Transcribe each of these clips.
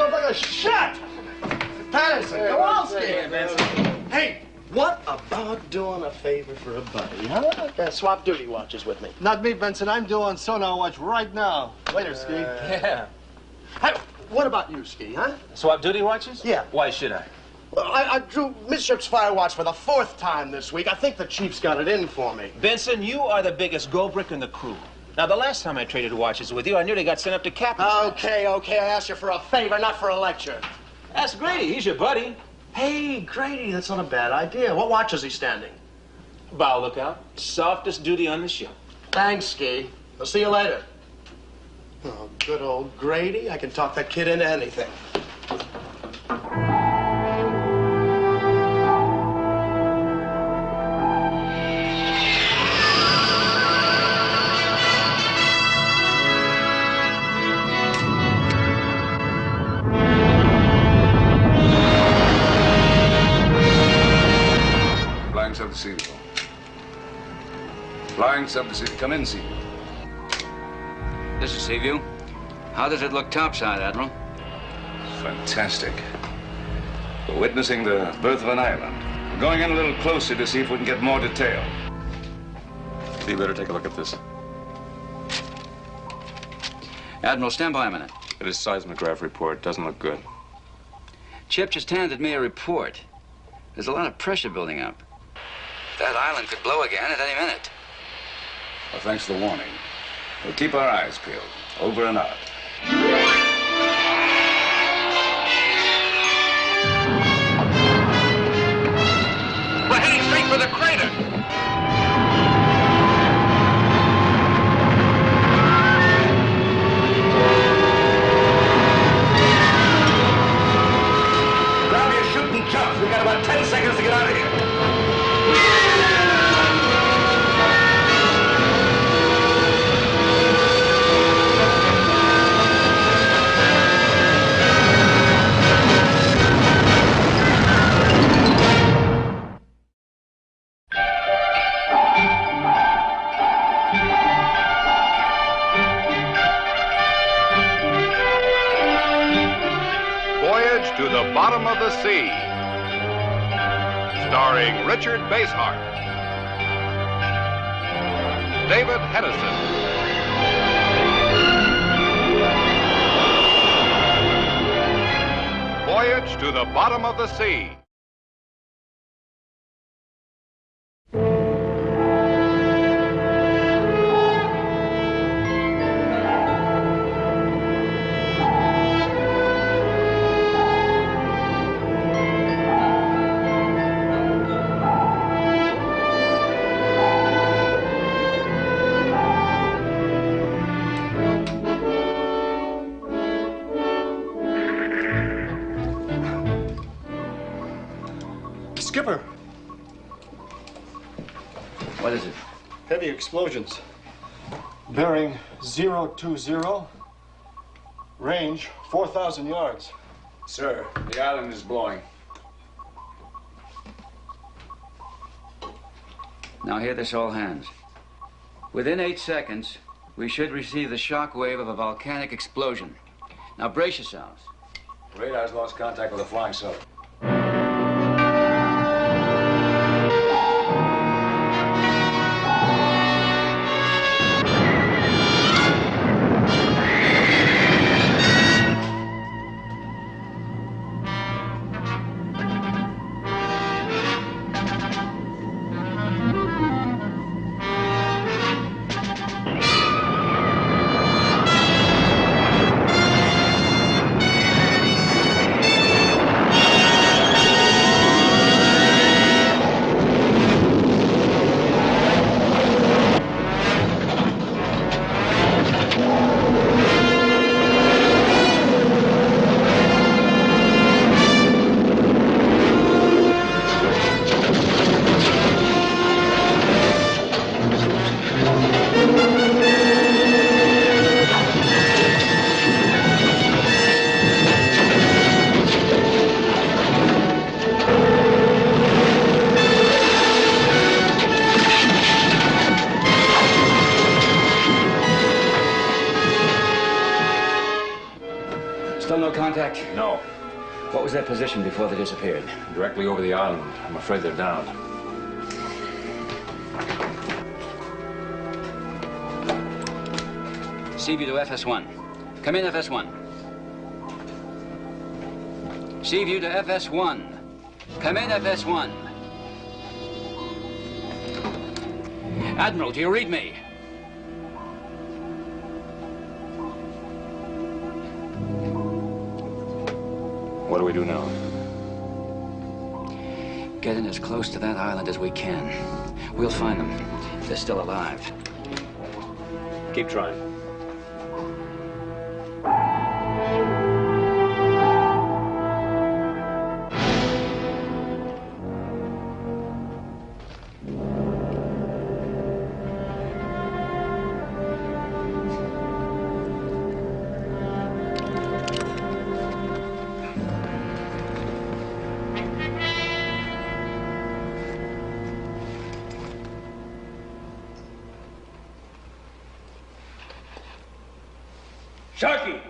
goes like a shot. Patterson, Kowalski. Hey, what about doing a favor for a buddy, huh? Swap duty watches with me. Not me, Vincent. I'm doing sonar watch right now. Later, Ski. Yeah. Hey, what about you, Ski, huh? Swap duty watches? Yeah. Why should I? Well, I drew Midship's Fire Watch for the 4th time this week. I think the Chief's got it in for me. Benson, you are the biggest go-brick in the crew. Now, the last time I traded watches with you, I nearly got sent up to captain. Okay. I asked you for a favor, not for a lecture. That's Grady. He's your buddy. Hey, Grady, that's not a bad idea. What watch is he standing? Bow lookout. Softest duty on the ship. Thanks, Ski. I'll see you later. Oh, good old Grady. I can talk that kid into anything. Flying sub to Seaview. Flying sub to Seaview. Come in, Seaview. This is Seaview. How does it look topside, Admiral? Fantastic. We're witnessing the birth of an island. We're going in a little closer to see if we can get more detail. You better take a look at this. Admiral, stand by a minute. This seismograph report doesn't look good. Chip just handed me a report. There's a lot of pressure building up. That island could blow again at any minute. Well, thanks for the warning. We'll keep our eyes peeled. Over and out. We're heading straight for the crater. Grab your shooting chops. We got about 10 seconds to get out of here. Voyage to the Bottom of the Sea, starring Richard Basehart, David Hedison, Voyage to the Bottom of the Sea. Skipper, What is it? heavy explosions. Bearing 020, range 4,000 yards. Sir, the island is blowing. Now hear this, all hands. Within 8 seconds, we should receive the shock wave of a volcanic explosion. Now brace yourselves. Radar's lost contact with the flying sub. back? No. What was their position before they disappeared? Directly over the island. I'm afraid they're down. Seaview to FS1. Come in, FS1. Seaview to FS1. Come in, FS1. Admiral, do you read me? What do we do now? Get in as close to that island as we can. We'll find them, if they're still alive. Keep trying. Sharky!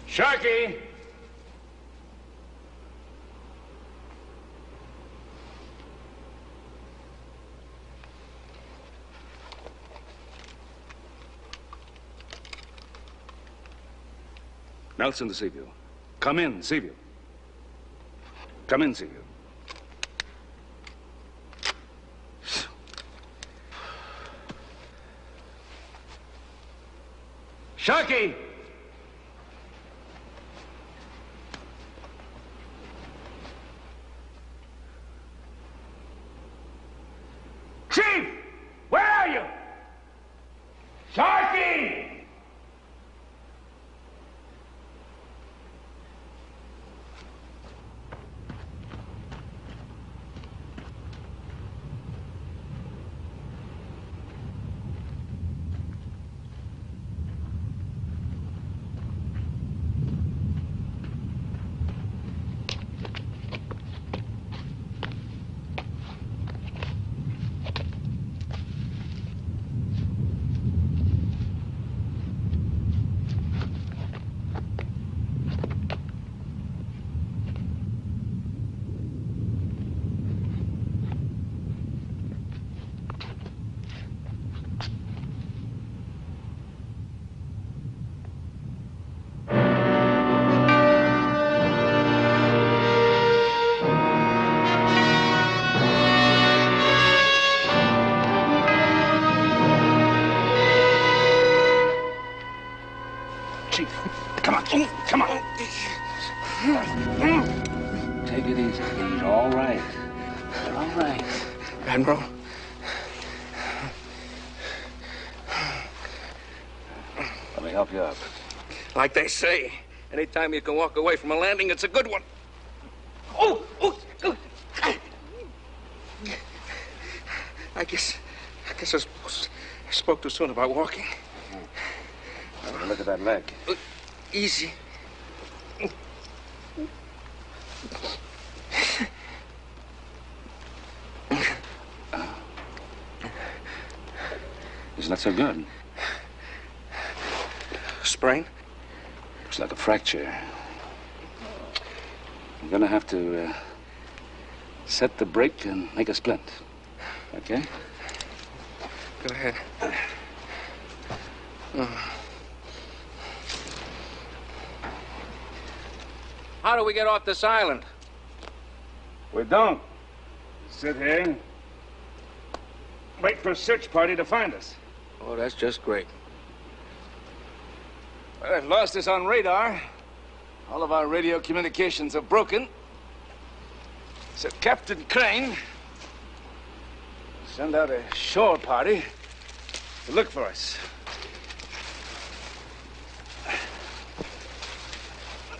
Sharky! Nelson to Seaview. Come in, Seaview. Come in, Seaview. Sharky! Chief! Where are you? Sharky! Come on, come on. Take it easy, please. All right. All right. Admiral. Let me help you up. Like they say, anytime you can walk away from a landing, it's a good one. Oh! I guess I spoke too soon about walking. Now, look at that leg. Easy. It's not so good. Sprain? Looks like a fracture. I'm gonna have to set the brake and make a splint. Okay? Go ahead. How do we get off this island? We don't. Sit here. Wait for a search party to find us. Oh, that's just great. Well, they've lost us on radar. All of our radio communications are broken. So Captain Crane send out a shore party to look for us.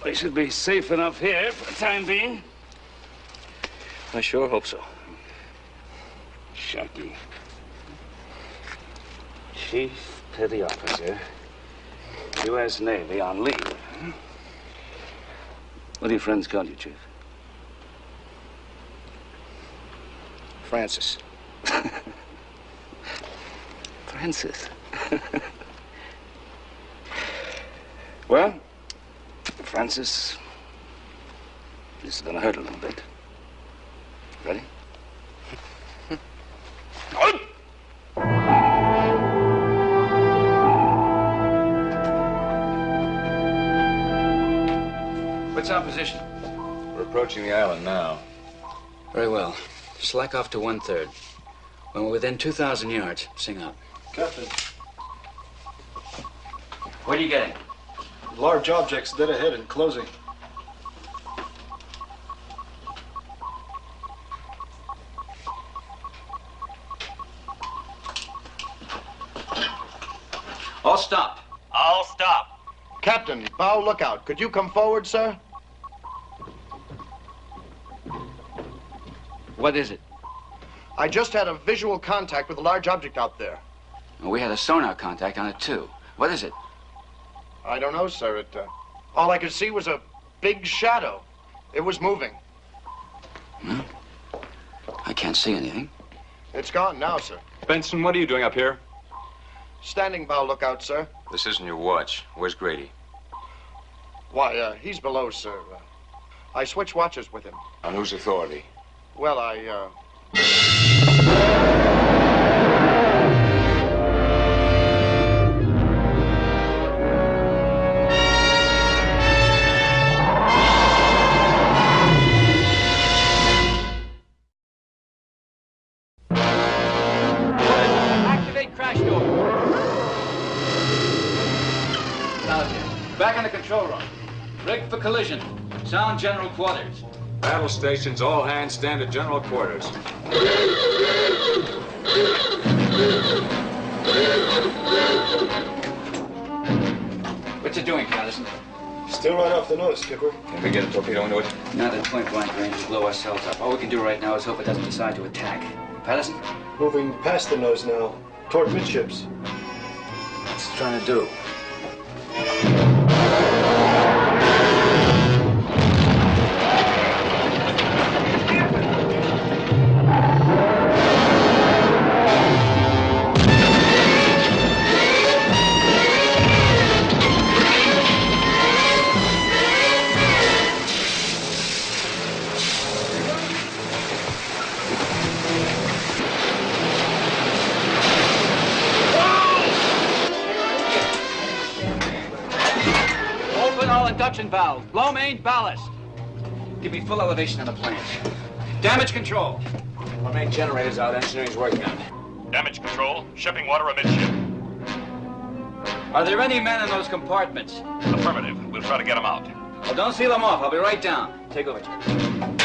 We should be safe enough here for the time being. I sure hope so. Sharky. Chief Petty Officer, U.S. Navy on leave. What do your friends call you, Chief? Francis. Francis. Well, Francis, this is gonna hurt a little bit. Ready? What's our position? We're approaching the island now. Very well. Slack off to 1/3. When we're within 2,000 yards, sing up. Captain, What are you getting? large objects dead ahead and closing. All stop. I'll stop. Captain, bow lookout. Could you come forward, sir? What is it? I just had a visual contact with a large object out there. We had a sonar contact on it, too. What is it? I don't know, sir. All I could see was a big shadow. It was moving. I can't see anything. It's gone now, sir. Benson, what are you doing up here? Standing bow lookout, sir. This isn't your watch. Where's Grady? Why, he's below, sir. I switched watches with him. On whose authority? Well, Activate crash door. Back in the control room. Rigged for collision. Sound general quarters. Battle stations, all hands stand at general quarters. What's it doing, Patterson? Still right off the nose, Skipper. Can we get a torpedo into it? Not at point blank range to blow ourselves up. All we can do right now is hope it doesn't decide to attack. Patterson? Moving past the nose now, toward midships. What's it trying to do? Induction valve. Low main ballast. Give me full elevation on the plane. Damage control. Our main generator's out. Engineering's working on it. Damage control. Shipping water amidship. Are there any men in those compartments? Affirmative. We'll try to get them out. Well, don't seal them off. I'll be right down. Take over, Jim.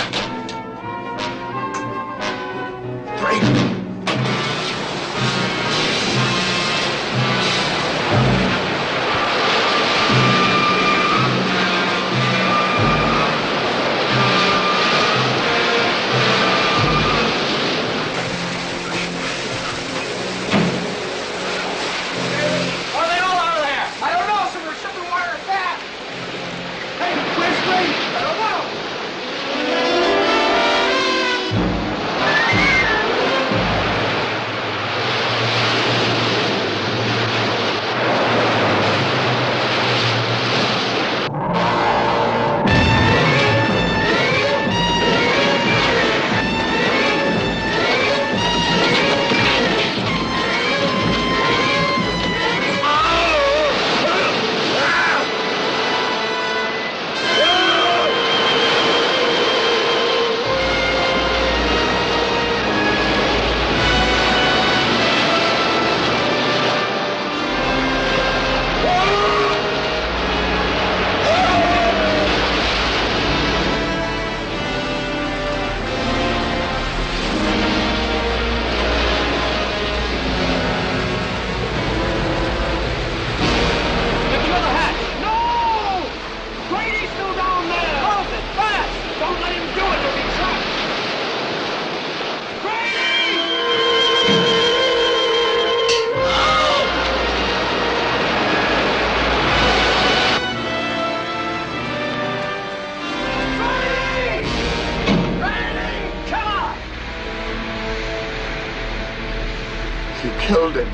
You killed him.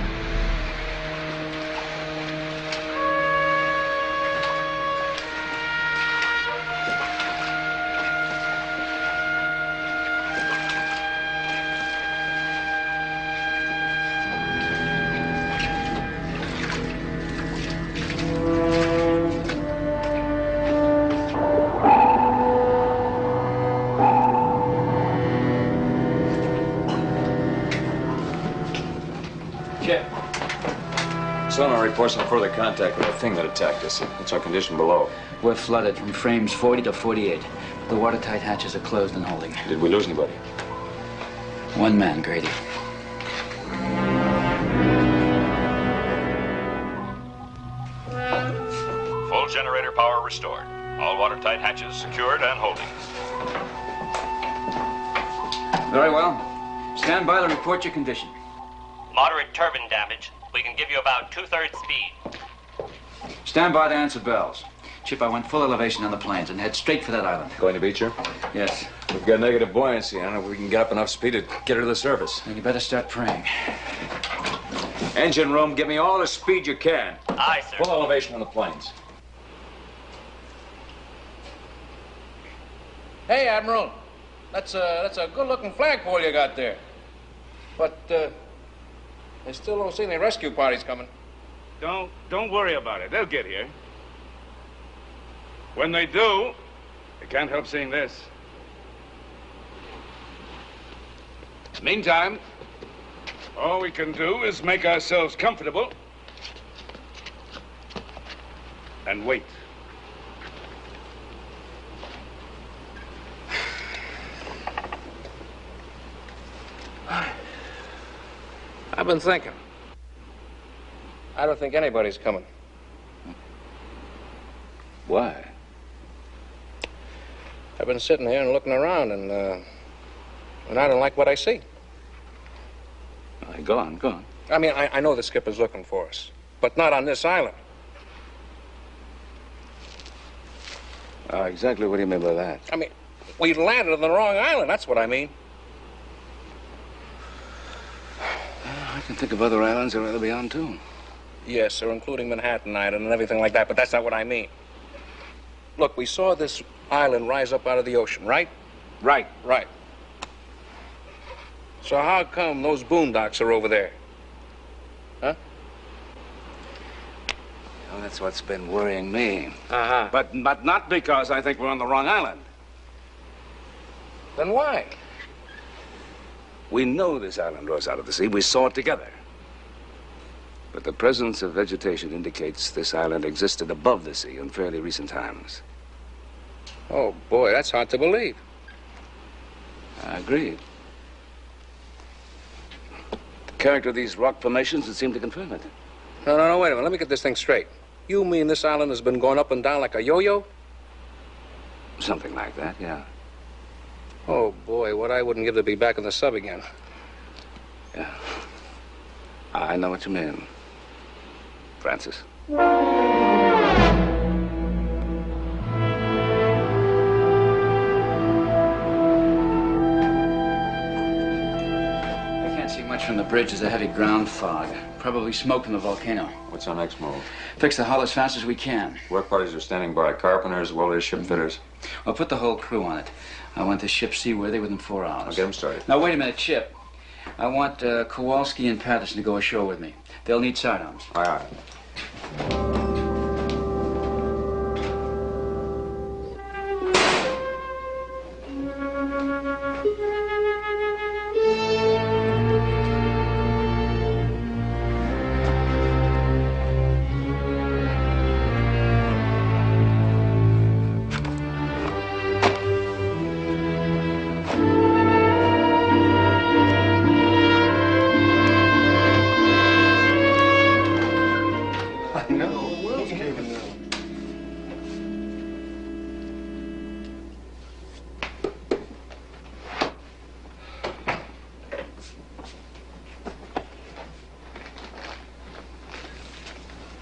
Sonar reports no further contact with the thing that attacked us. What's our condition below? We're flooded from frames 40 to 48. The watertight hatches are closed and holding. Did we lose anybody? One man, Grady. Full generator power restored. All watertight hatches secured and holding. Very well. Stand by to report your condition. Moderate turbine damage. We can give you about 2/3 speed. Stand by to answer bells. Chip, I want full elevation on the planes and head straight for that island. Going to beach her? Yes. We've got negative buoyancy. I don't know if we can get up enough speed to get her to the surface. Then you better start praying. Engine room, give me all the speed you can. Aye, sir. Full elevation on the planes. Hey, Admiral. That's a good-looking flagpole you got there. But, I still don't see any rescue parties coming. Don't worry about it. They'll get here. When they do, you can't help seeing this. Meantime, all we can do is make ourselves comfortable and wait. I've been thinking. I don't think anybody's coming. Why? I've been sitting here and looking around, and I don't like what I see. All right, go on. I mean, I know the skipper's looking for us, but not on this island. Exactly what do you mean by that? I mean, we landed on the wrong island, that's what I mean. I can think of other islands I'd rather be on, too. Yes, sir, including Manhattan Island and everything like that, but that's not what I mean. Look, we saw this island rise up out of the ocean, right? Right. Right. So how come those boondocks are over there? Huh? Well, that's what's been worrying me. Uh-huh. But not because I think we're on the wrong island. Then why? We know this island rose out of the sea. We saw it together. But the presence of vegetation indicates this island existed above the sea in fairly recent times. Oh, boy, that's hard to believe. I agree. The character of these rock formations would seem to confirm it. No, wait a minute. Let me get this thing straight. You mean this island has been going up and down like a yo-yo? Something like that, yeah. Oh, boy, what I wouldn't give to be back in the sub again. Yeah. I know what you mean, Francis. I can't see much from the bridge. There's a heavy ground fog. Probably smoke from the volcano. What's our next move? Fix the hull as fast as we can. Work parties are standing by. Carpenters, welders, ship fitters. I'll put the whole crew on it. I want this ship seaworthy within 4 hours. I'll get them started. Now, wait a minute, Chip. I want Kowalski and Patterson to go ashore with me. They'll need sidearms. Aye, aye.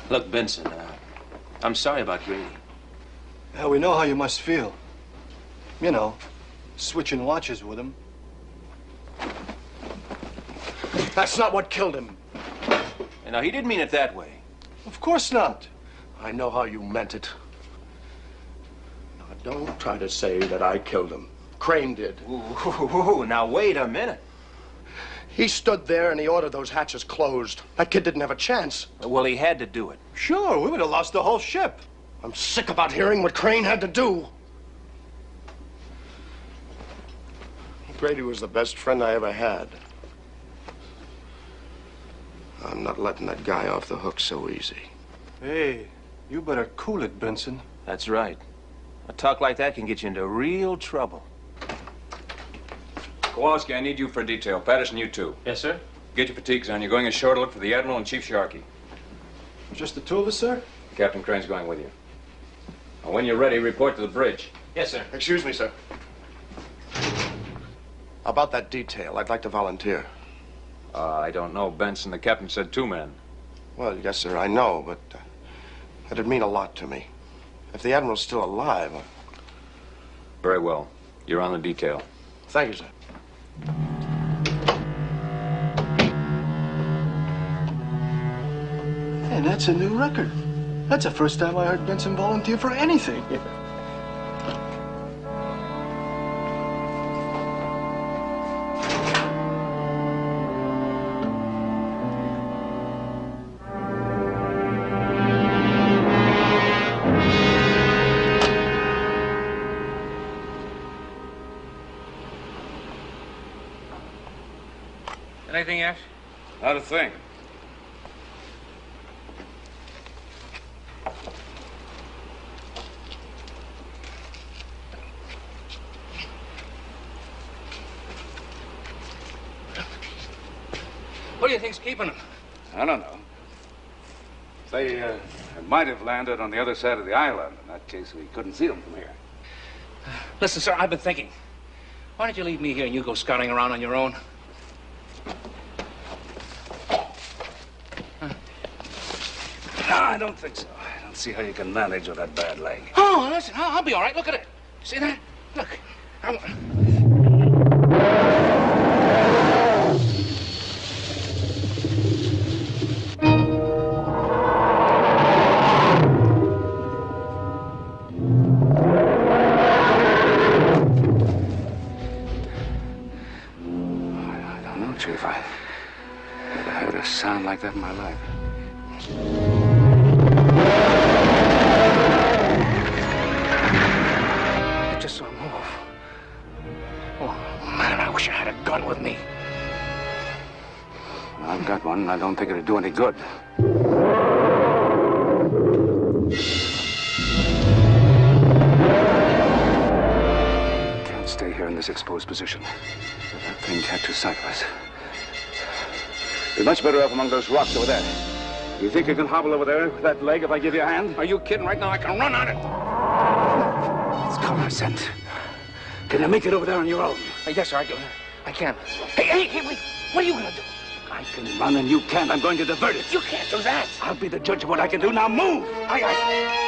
Look, Benson, I'm sorry about Grady. Yeah, we know how you must feel. You know, switching watches with him. That's not what killed him. And now, he didn't mean it that way. Of course not. I know how you meant it. Now, don't try to say that I killed him. Crane did. Ooh, now, wait a minute. He stood there and he ordered those hatches closed. That kid didn't have a chance. Well, he had to do it. Sure, we would have lost the whole ship. I'm sick about hearing what Crane had to do. Grady was the best friend I ever had. I'm not letting that guy off the hook so easy. Hey, you better cool it, Benson. That's right. A talk like that can get you into real trouble. Kowalski, I need you for detail. Patterson, you too. Yes, sir? Get your fatigues on. You're going ashore to look for the Admiral and Chief Sharkey. Just the two of us, sir? Captain Crane's going with you. Now, when you're ready, report to the bridge. Yes, sir. Excuse me, sir. About that detail, I'd like to volunteer. I don't know, Benson. The captain said 2 men. Well, yes, sir, I know, but it'd mean a lot to me. If the Admiral's still alive... Very well. You're on the detail. Thank you, sir. And that's a new record. That's the first time I heard Benson volunteer for anything. Anything yet? Not a thing. What do you think's keeping them? I don't know. They might have landed on the other side of the island. In that case, we couldn't see them from here. Listen, sir, I've been thinking. Why don't you leave me here and you go scouting around on your own? No, I don't think so. I don't see how you can manage with that bad leg. Oh, listen, I'll be all right. Look at it. See that? Look. I don't know, Chief. I never heard a sound like that in my life. I just saw a move. Oh, man, I wish I had a gun with me. I've got one, and I don't think it'd do any good. Can't stay here in this exposed position. That thing catches sight of us. You're much better off among those rocks over there. You think you can hobble over there with that leg if I give you a hand? Are you kidding? Right now I can run on it. It's common sense. Can you make it over there on your own? Yes, sir, I can. Hey, wait. What are you gonna do? I can run and you can't. I'm going to divert it. You can't do that. I'll be the judge of what I can do. Now move! Aye.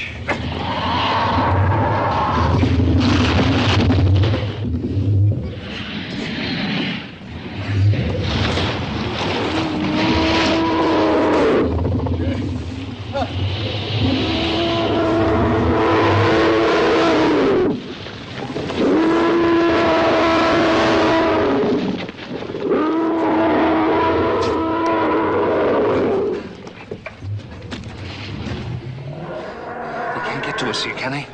Voyage. Can he?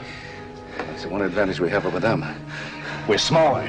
That's the one advantage we have over them. We're smaller.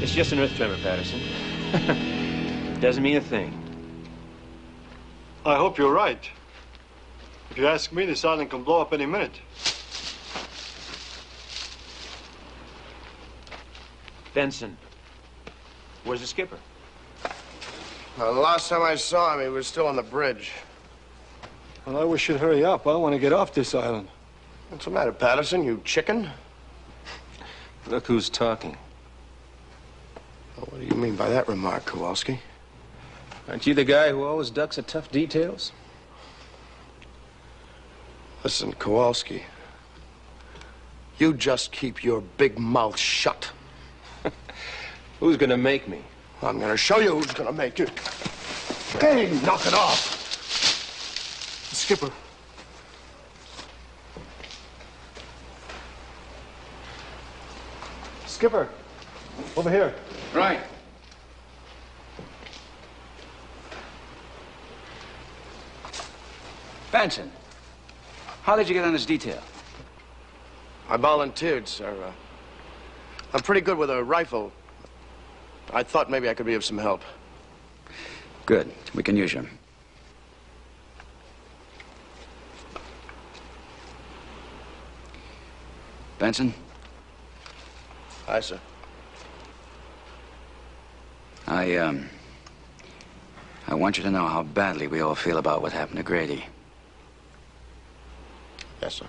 It's just an earth tremor, Patterson. Doesn't mean a thing. I hope you're right. If you ask me, this island can blow up any minute. Benson, where's the skipper? The last time I saw him, he was still on the bridge. Well, I wish you'd hurry up. I want to get off this island. What's the matter, Patterson? You chicken? Look who's talking. Well, what do you mean by that remark, Kowalski? Aren't you the guy who always ducks at tough details? Listen, Kowalski. You just keep your big mouth shut. Who's gonna make me? I'm gonna show you who's gonna make you. Hey, knock it off. Skipper. Skipper, over here. Right. Benson, how did you get on this detail? I volunteered, sir. I'm pretty good with a rifle. I thought maybe I could be of some help. Good. We can use you. Benson? Aye, sir. I want you to know how badly we all feel about what happened to Grady. Yes, sir.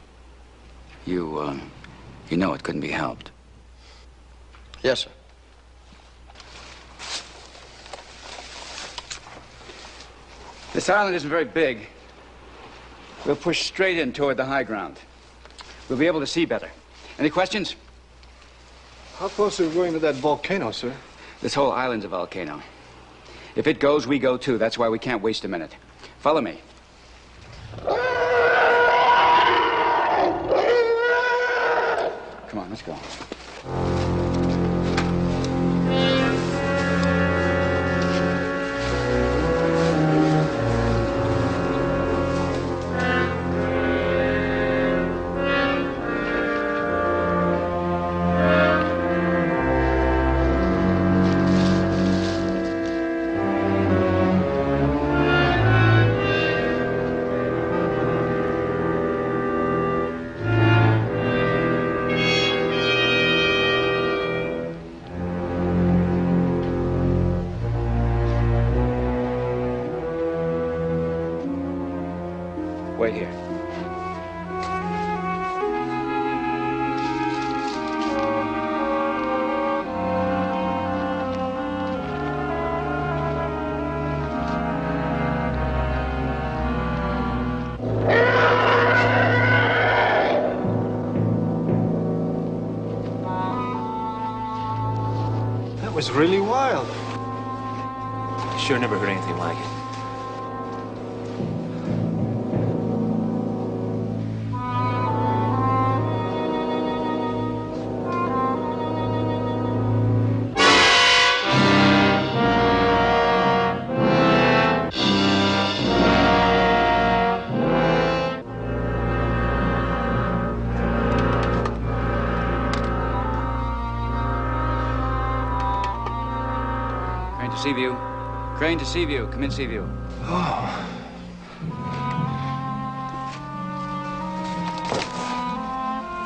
You know it couldn't be helped. Yes, sir. This island isn't very big. We'll push straight in toward the high ground. We'll be able to see better. Any questions? How close are we going to that volcano, sir? This whole island's a volcano. If it goes, we go too. That's why we can't waste a minute. Follow me. Come on, let's go. Wait here. That was really wild. sure never heard anything like it. Seaview. Crane to Seaview. Come in, Seaview. Oh.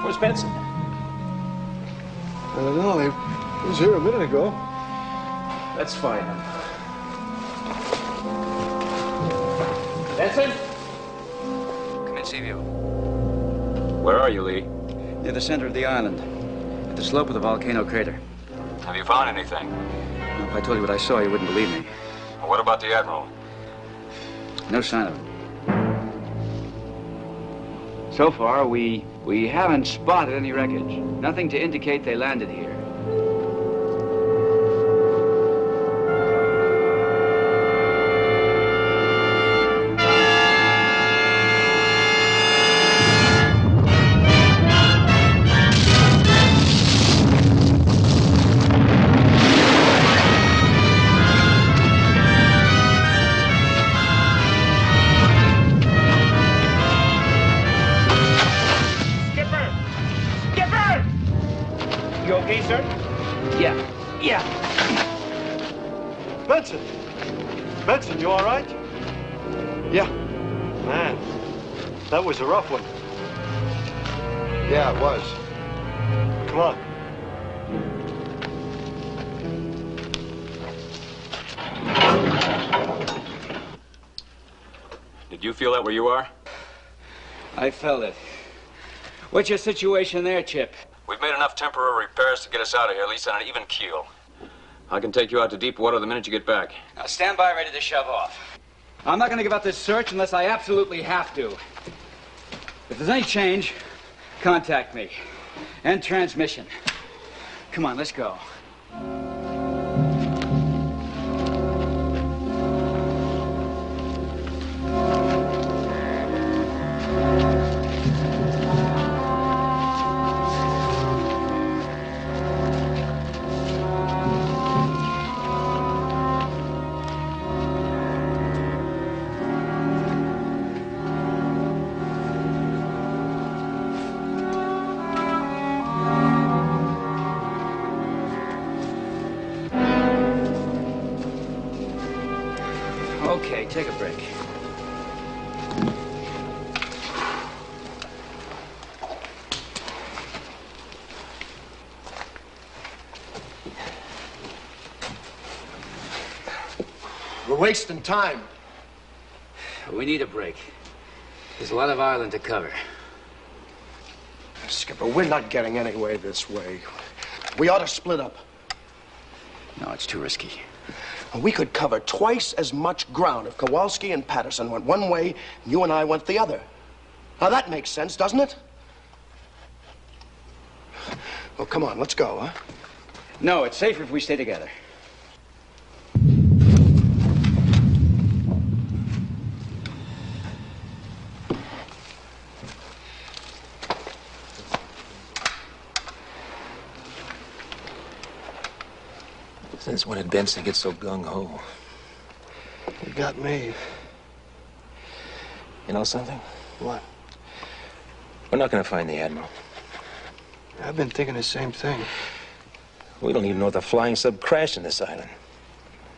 Where's Benson? I don't know. He was here a minute ago. Let's find him. Benson? Come in, Seaview. Where are you, Lee? Near the center of the island, at the slope of the volcano crater. Have you found anything? If I told you what I saw, you wouldn't believe me. What about the Admiral? No sign of him. So far, we haven't spotted any wreckage. Nothing to indicate they landed here. Benson, you all right? Yeah. Man, that was a rough one. Yeah, it was. Come on. Did you feel that where you are? I felt it. What's your situation there, Chip? We've made enough temporary repairs to get us out of here, at least on an even keel. I can take you out to deep water the minute you get back. Now stand by ready to shove off. I'm not going to give up this search unless I absolutely have to. If there's any change, contact me. End transmission. Come on, let's go. Okay, take a break. We're wasting time. We need a break. There's a lot of island to cover. Skipper, we're not getting anywhere this way. We ought to split up. No, it's too risky. We could cover twice as much ground if Kowalski and Patterson went one way and you and I went the other. Now that makes sense, doesn't it? Well, come on, let's go, huh? No, it's safer if we stay together. Since when did Benson get so gung-ho? You got me. You know something? What? We're not going to find the Admiral. I've been thinking the same thing. We don't even know if the flying sub crashed in this island.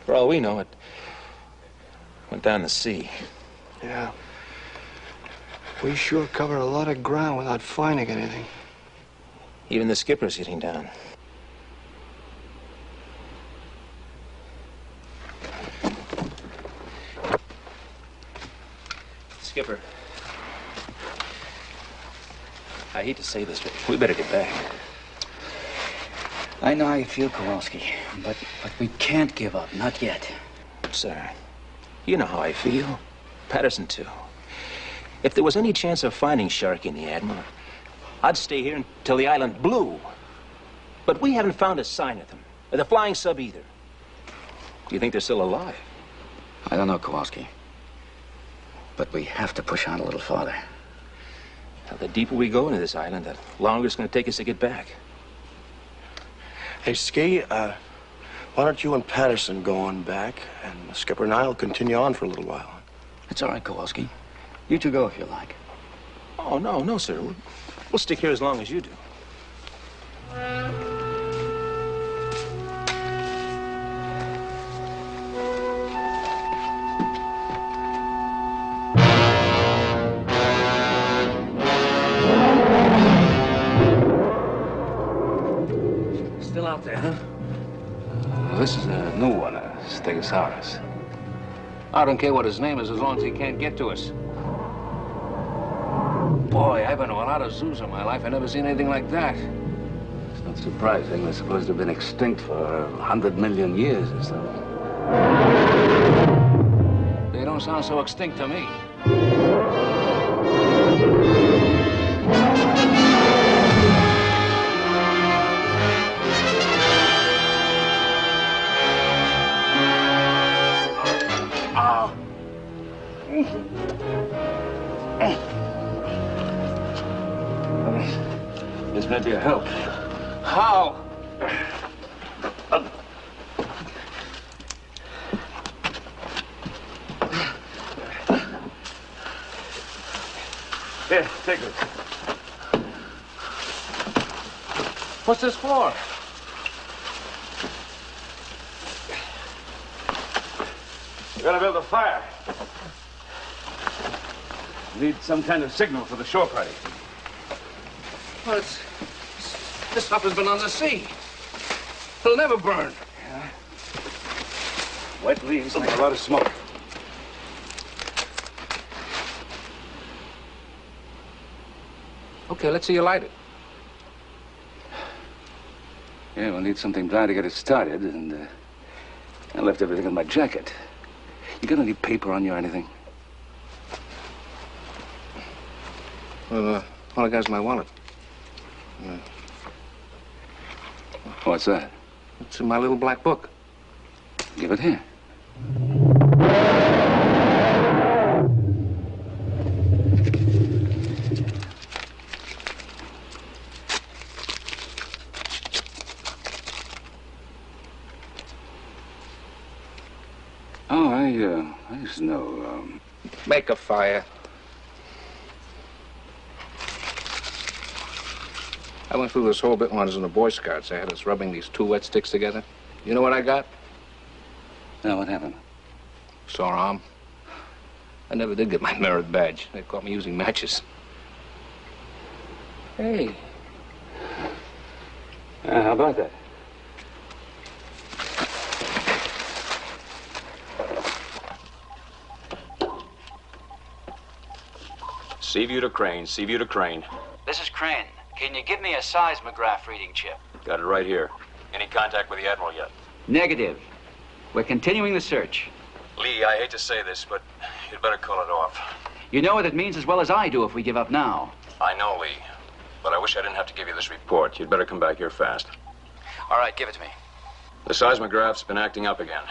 For all we know, it went down the sea. Yeah. We sure covered a lot of ground without finding anything. Even the skipper's getting down. Skipper, I hate to say this, but we better get back. I know how you feel, Kowalski, but we can't give up, not yet. Sir, you know how I feel. Patterson, too. If there was any chance of finding Sharkey and the Admiral, I'd stay here until the island blew. But we haven't found a sign of them, or the flying sub either. Do you think they're still alive? I don't know, Kowalski. But we have to push on a little farther. Now, the deeper we go into this island, the longer it's going to take us to get back. Hey, Ski, why don't you and Patterson go on back, and Skipper and I'll continue on for a little while. It's all right, Kowalski. You two go if you like. Oh, no, sir. We'll stick here as long as you do. Still out there, huh? This is a new one, a Stegosaurus. I don't care what his name is as long as he can't get to us. Boy, I've been to a lot of zoos in my life. I've never seen anything like that. It's not surprising. They're supposed to have been extinct for 100 million years or so. They don't sound so extinct to me. This may be a help. How? Here, take this. What's this for? We gotta build a fire. Need some kind of signal for the shore party. Well, this stuff has been on the sea. It'll never burn. Yeah. Wet leaves make a lot of smoke. Okay, let's see you light it. Yeah, we'll need something dry to get it started, and I left everything in my jacket. You got any paper on you or anything? Well, all I got is my wallet. What's that? It's in my little black book. Give it here. Oh, I just know, Make a fire. I went through this whole bit when I was in the Boy Scouts. They had us rubbing these two wet sticks together. You know what I got? Now, what happened? Sore arm. I never did get my merit badge. They caught me using matches. Hey. How about that? Seaview to Crane, Seaview to Crane. This is Crane. Can you give me a seismograph reading, Chip? Got it right here. Any contact with the Admiral yet? Negative. We're continuing the search. Lee, I hate to say this, but you'd better call it off. You know what it means as well as I do if we give up now. I know, Lee, but I wish I didn't have to give you this report. You'd better come back here fast. All right, give it to me. The seismograph's been acting up again.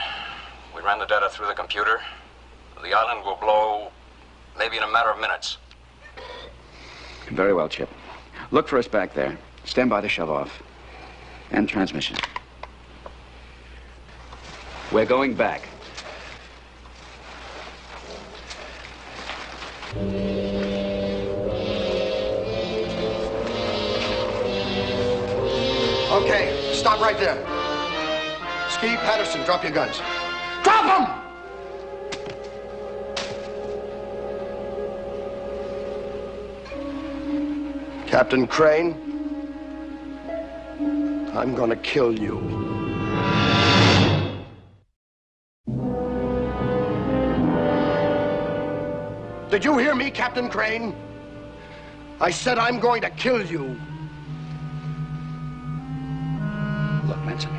We ran the data through the computer. The island will blow maybe in a matter of minutes. Very well, Chip. Look for us back there. Stand by the shove-off. End transmission. We're going back. Okay, stop right there. Ski, Patterson, drop your guns. Drop them! Captain Crane, I'm gonna kill you. Did you hear me, Captain Crane? I said I'm going to kill you. Look, Manson.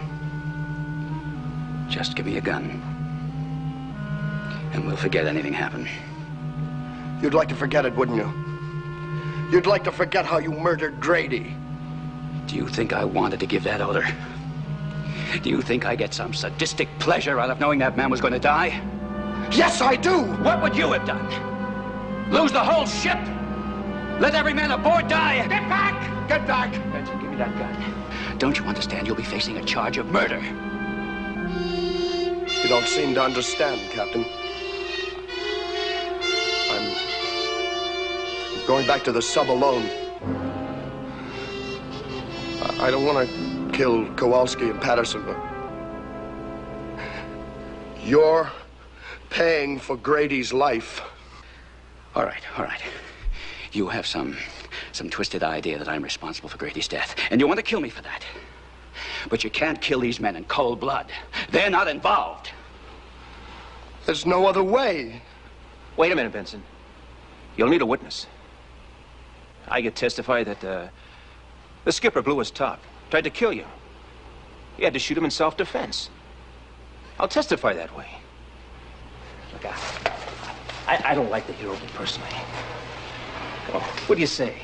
Just give me a gun. And we'll forget anything happened. You'd like to forget it, wouldn't you? You'd like to forget how you murdered Grady. Do you think I wanted to give that order? Do you think I get some sadistic pleasure out of knowing that man was going to die? Yes, I do. What would you have done? Lose the whole ship? Let every man aboard die? Get back! Get back. Benson, give me that gun. Don't you understand? You'll be facing a charge of murder. You don't seem to understand, Captain. I'm going back to the sub alone. I don't want to kill Kowalski and Patterson, but you're paying for Grady's life. All right, all right. You have some twisted idea that I'm responsible for Grady's death, and you want to kill me for that. But you can't kill these men in cold blood. They're not involved. There's no other way. Wait a minute, Benson. You'll need a witness. I could testify that the skipper blew his top, tried to kill you. He had to shoot him in self-defense. I'll testify that way. Look, I don't like the hero thing personally. Come on, what do you say?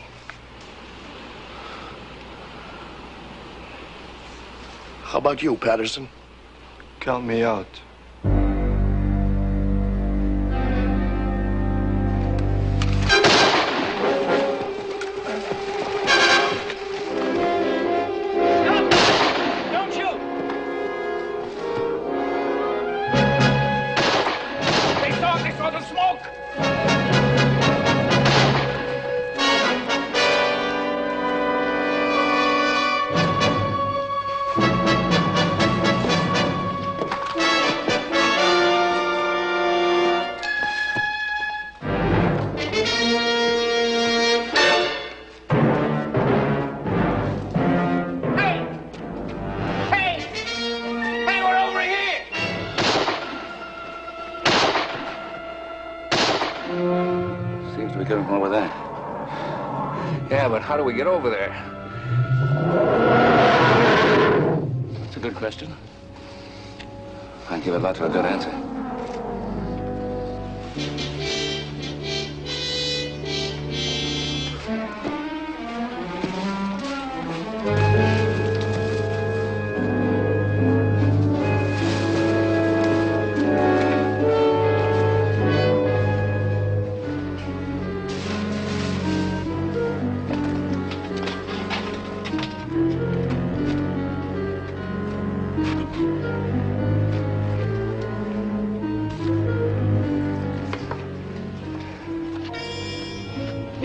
How about you, Patterson? Count me out. How do we get over there? That's a good question. I'd give a lot for a good answer.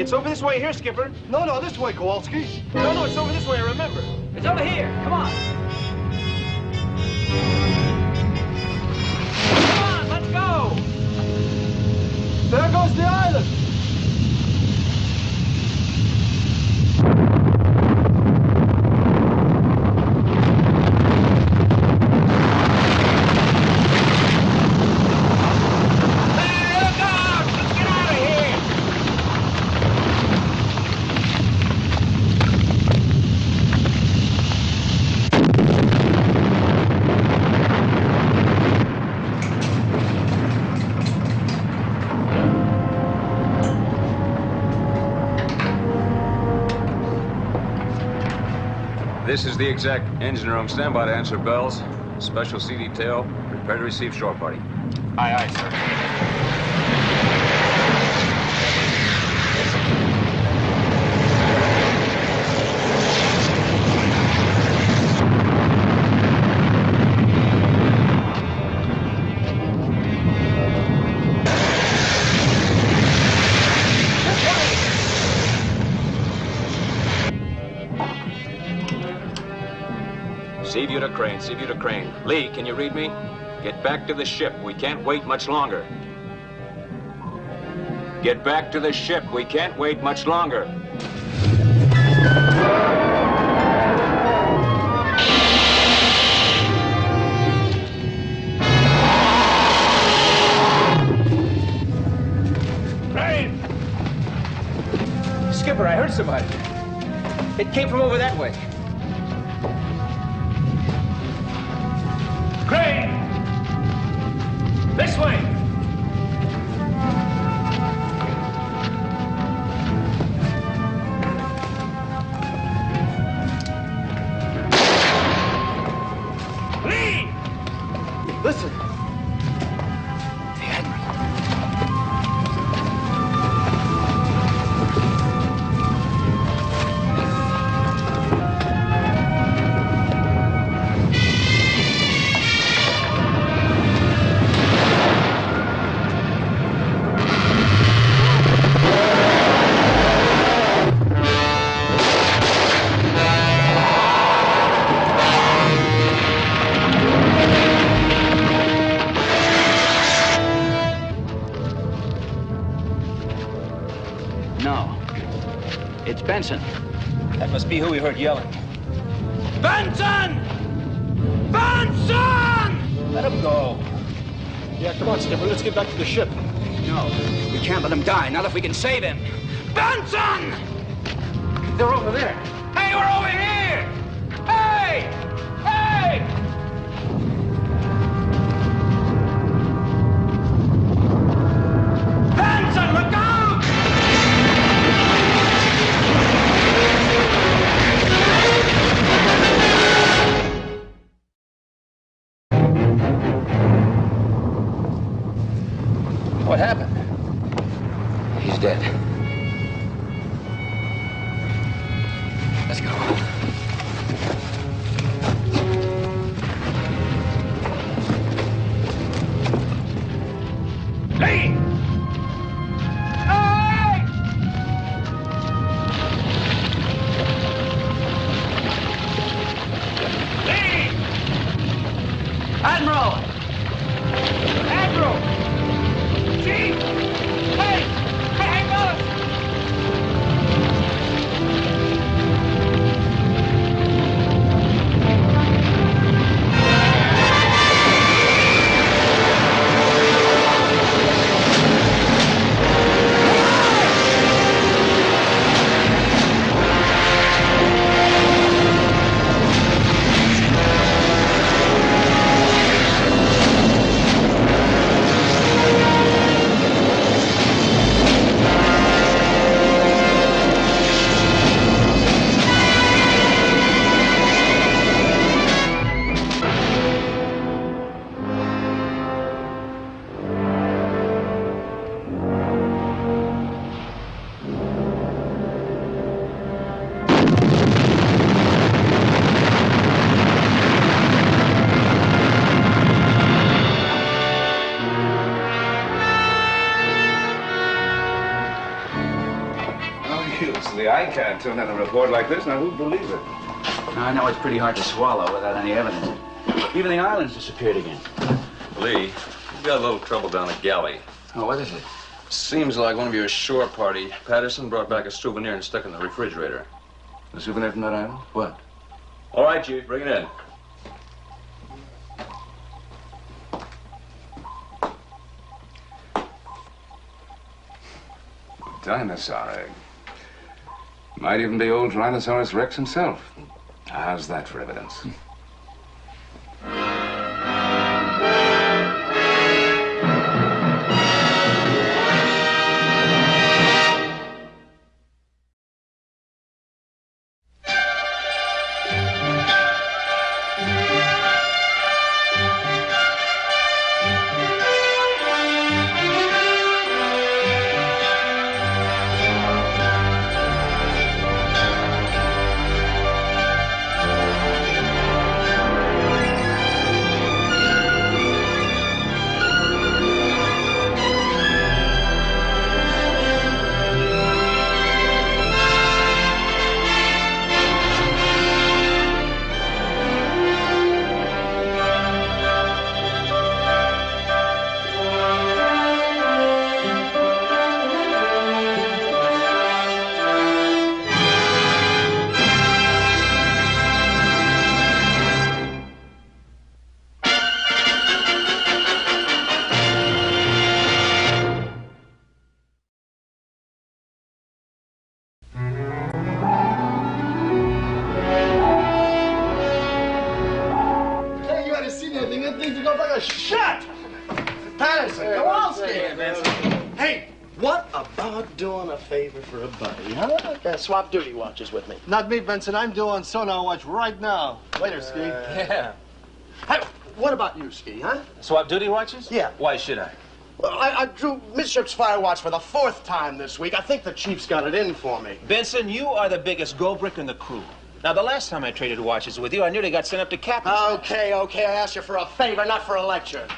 It's over this way here, Skipper. No, this way, Kowalski. No, it's over this way, remember. It's over here. Come on. Come on, let's go. There goes the island. This is the exact engine room. Stand by to answer bells. Special C detail. Prepare to receive shore party. Aye, aye, sir. Sea view to crane, sea view to crane. Lee, can you read me? Get back to the ship. We can't wait much longer. Get back to the ship. We can't wait much longer. Crane! Skipper, I heard somebody. It came from over that way. Crane! This way! Lee! Listen. The Admiral. No. It's Benson. That must be who we heard yelling. Benson! Benson! Let him go. Yeah, come on, Skipper. Let's get back to the ship. No, we can't let him die. Not if we can save him. Benson! They're over there. Hey, we're over here! Hey! Hey! Benson, look out! What happened? He's dead. Let's go. Lee! Hey! Lee! Admiral! Admiral! Chief! Hey! Hey, fellas! I can't turn in a report like this. Now, who'd believe it? I know it's pretty hard to swallow without any evidence. Even the island's disappeared again. Lee, you've got a little trouble down at Galley. Oh, what is it? Seems like one of your shore party, Patterson, brought back a souvenir and stuck it in the refrigerator. A souvenir from that island? What? All right, Chief, bring it in. Dinosaur egg. Might even be old Tyrannosaurus Rex himself. How's that for evidence? For a buddy, huh? Swap duty watches with me. Not me, Benson. I'm doing sonar watch right now. Later, Ski. Yeah. Hey, what about you, Ski, huh? Swap duty watches? Yeah. Why should I? Well, I drew midship's fire watch for the 4th time this week. I think the chief's got it in for me. Benson, you are the biggest go-brick in the crew. Now, the last time I traded watches with you, I nearly got sent up to captain. Okay. I asked you for a favor, not for a lecture.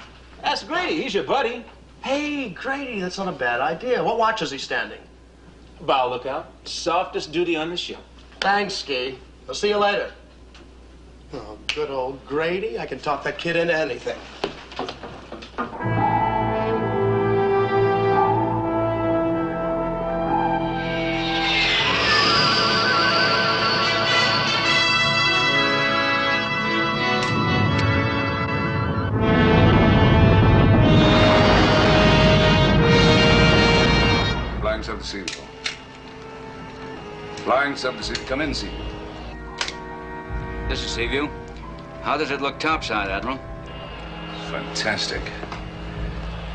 Ask Grady. He's your buddy. Hey, Grady, that's not a bad idea. What watch is he standing? Bow lookout. Softest duty on the ship. Thanks, Ski. I'll see you later. Oh, good old Grady. I can talk that kid into anything. Flying sub to Seaview. Come in, Seaview. This is Seaview. How does it look topside, Admiral? Fantastic.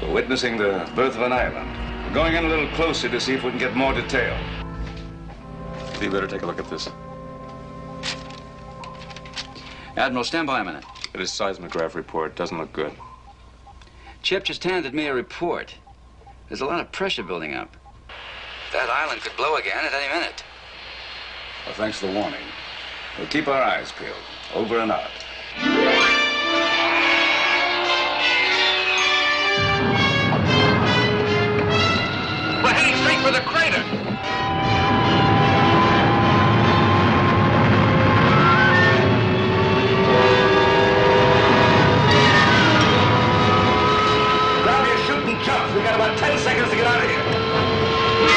We're witnessing the birth of an island. We're going in a little closer to see if we can get more detail. You better take a look at this. Admiral, stand by a minute. This seismograph report doesn't look good. Chip just handed me a report. There's a lot of pressure building up. That island could blow again at any minute. Well, thanks for the warning. We'll keep our eyes peeled. Over and out. We're heading straight for the crater. Grab your shooting jumps. We got about 10 seconds to get out of here.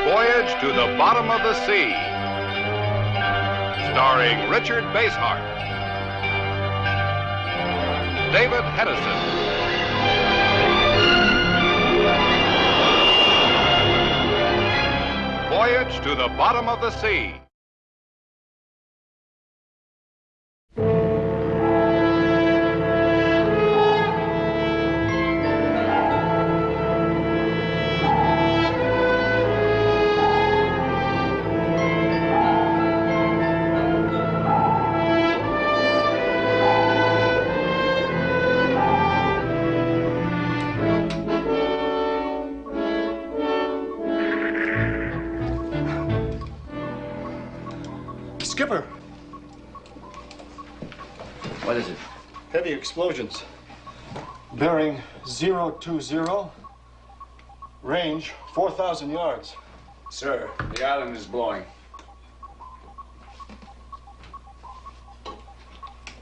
Voyage to the Bottom of the Sea, starring Richard Basehart, David Hedison, Voyage to the Bottom of the Sea. Skipper, What is it? heavy explosions. Bearing 020, range 4,000 yards. Sir, the island is blowing.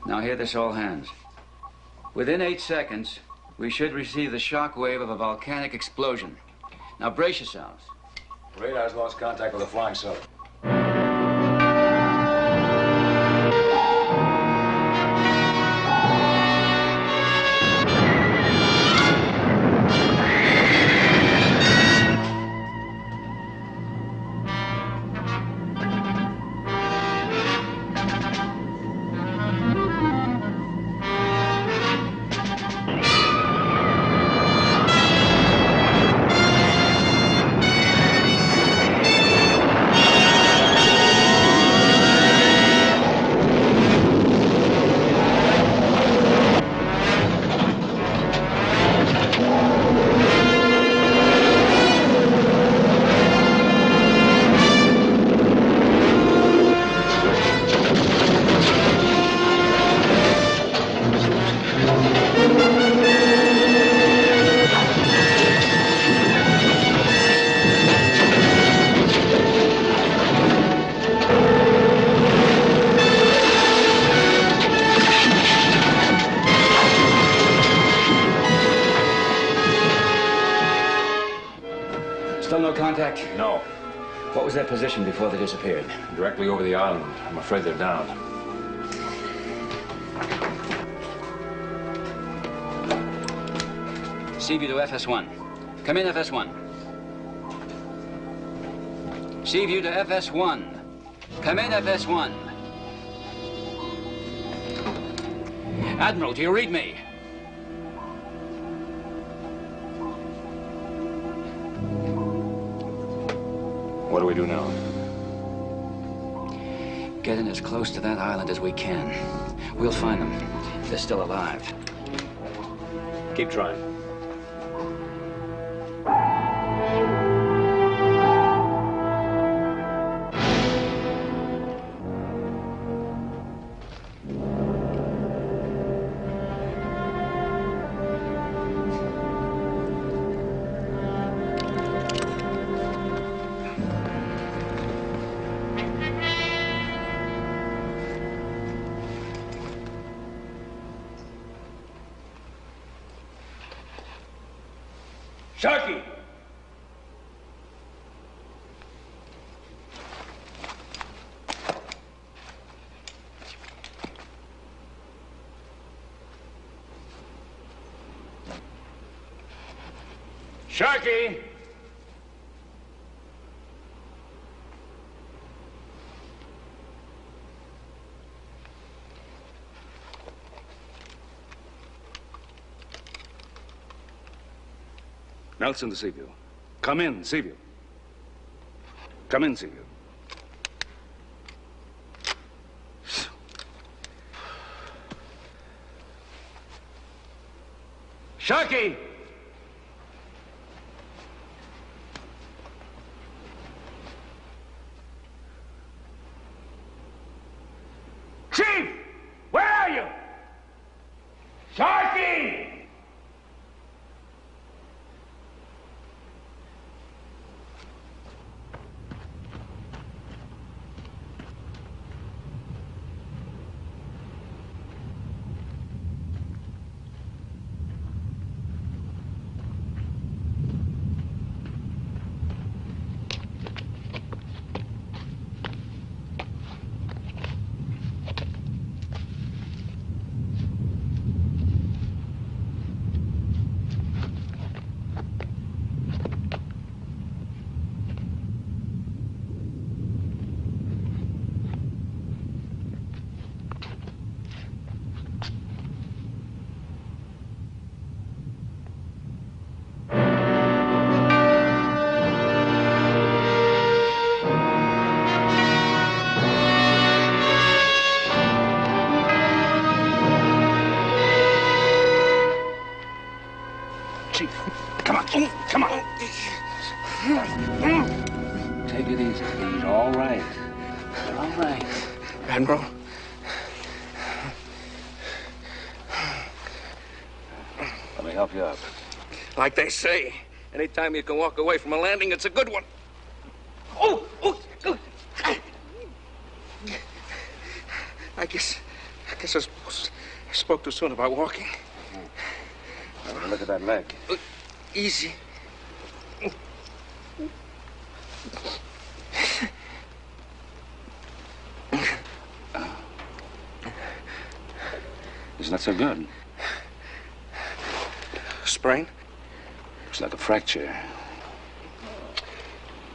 Now hear this, all hands. Within 8 seconds, we should receive the shock wave of a volcanic explosion. Now brace yourselves. Radar's lost contact with the flying sub. Still no contact? No. What was their position before they disappeared? Directly over the island. I'm afraid they're down. Seaview to FS1. Come in, FS1. Seaview to FS1. Come in, FS1. Admiral, do you read me? What do we do now? Get in as close to that island as we can. We'll find them if they're still alive. Keep trying. Sharky! Sharky! Nelson to Seaview. Come in, Seaview. Come in, Seaview. Sharky! Chief! Where are you? Sharky! Come on. Come on. Take it easy, Pete. All right. All right. Admiral? Let me help you up. Like they say, anytime you can walk away from a landing, it's a good one. Oh! Oh! Oh. I guess I spoke too soon about walking. Now, look at that leg. Easy. Isn't that so good? Sprain? Looks like a fracture.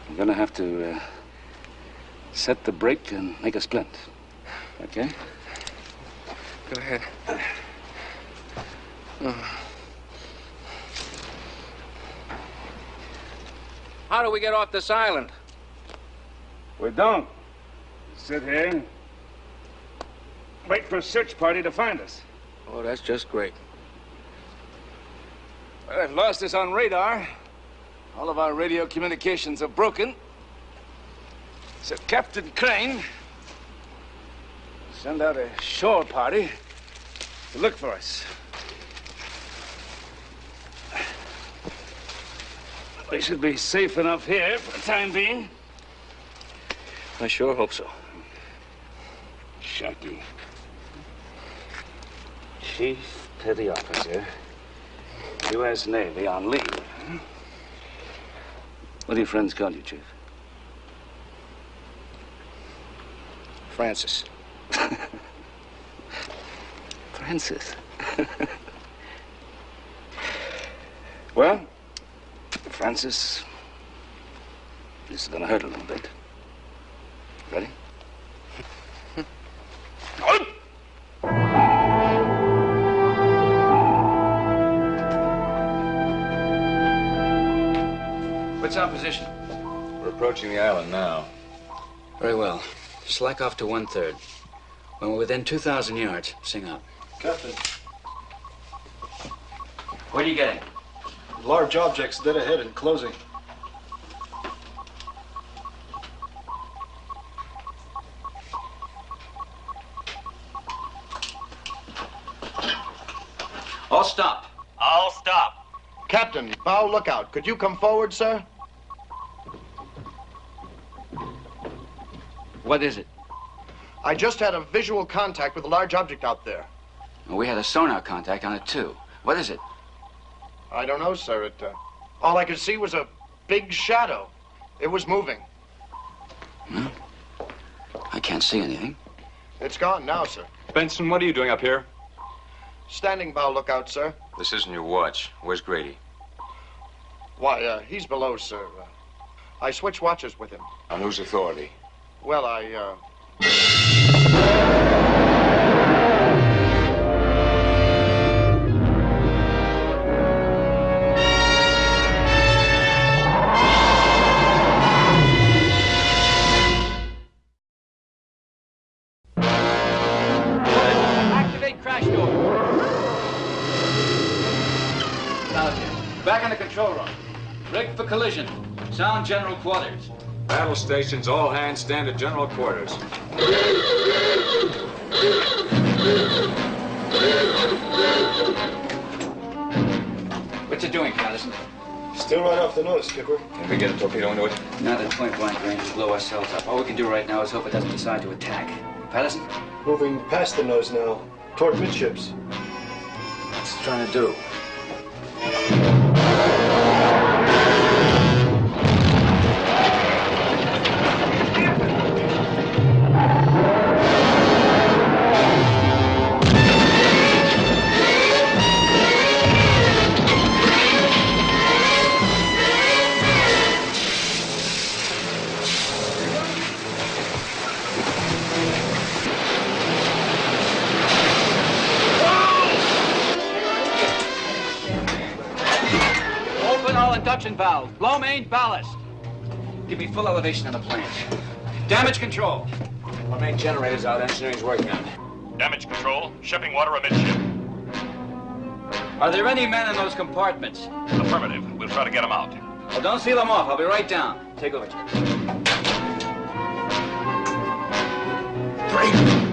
I'm gonna have to set the brake and make a splint. Okay? Go ahead. How do we get off this island? We don't. Sit here. Wait for a search party to find us. Oh, that's just great. Well, they've lost us on radar. All of our radio communications are broken. So Captain Crane send out a shore party to look for us. We should be safe enough here for the time being. I sure hope so. Sharky. Chief Petty Officer, U.S. Navy on leave. What do your friends call you, Chief? Francis. Francis. Well, Francis, this is gonna hurt a little bit. Ready? What's our position? We're approaching the island now. Very well. Slack off to 1/3. When we're within 2,000 yards, sing up. Captain, What are you getting? large objects dead ahead and closing. All stop. All stop. Captain, bow lookout. Could you come forward, sir? What is it? I just had a visual contact with a large object out there. We had a sonar contact on it, too. What is it? I don't know, sir. All I could see was a big shadow. It was moving. I can't see anything. It's gone now, sir. Benson, what are you doing up here? Standing bow lookout, sir. This isn't your watch. Where's Grady? Why, he's below, sir. I switched watches with him. On whose authority? Well, Activate crash door. Back in the control room. Rigged for collision. Sound general quarters. Battle stations, all hands stand at general quarters. What's it doing, Patterson? Still right off the nose, Skipper. Can we get a torpedo into it? Not at point blank range to blow ourselves up. All we can do right now is hope it doesn't decide to attack. Patterson? Moving past the nose now, toward midships. What's it trying to do? Induction valve. Blow main ballast. Give me full elevation on the plane. Damage control. Our main generator's out. Engineering's working on it. Damage control. Shipping water amidship. Are there any men in those compartments? Affirmative. We'll try to get them out. Well, don't seal them off. I'll be right down. Take over, Jim. Great.